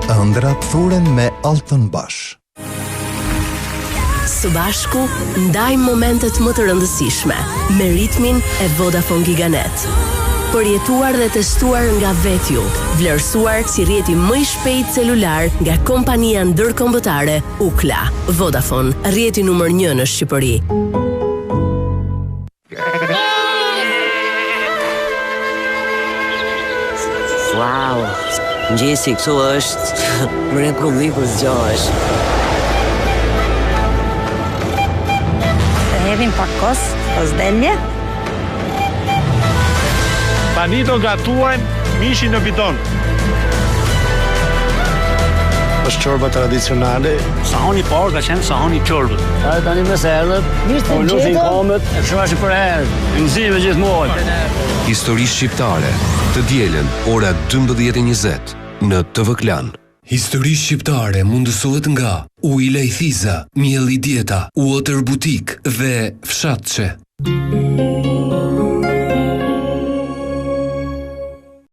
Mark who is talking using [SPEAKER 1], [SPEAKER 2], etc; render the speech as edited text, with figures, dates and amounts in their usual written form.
[SPEAKER 1] Ëndrat thuren me Altën Bash.
[SPEAKER 2] Së bashku, ndajmë momentet më të rëndësishme me ritmin e Vodafone Giganet. Përjetuar dhe testuar nga vetju, vlerësuar si rrjeti më i shpejt celular nga kompania ndërkombëtare Ookla. Vodafone, rrjeti numër 1 në Shqipëri.
[SPEAKER 3] Wow, ngjesi këtu është mrekulli kur zgjohesh.
[SPEAKER 4] Të hedhim pak kos, delje.
[SPEAKER 5] Tani do gatuajmë mishin në bidon. Është çorba tradicionale.
[SPEAKER 6] Sahani i parë ka qenë sahani i çorbës. Tani me servet, po lutin komet, e shmashi për herë. Nxime gjithmonë.
[SPEAKER 7] Histori shqiptare, të dielën ora 12:20 në TV Klan. Histori shqiptare mundësohet nga Uji Lajthiza, Mielli Dieta, Water Boutique dhe Fshatçe.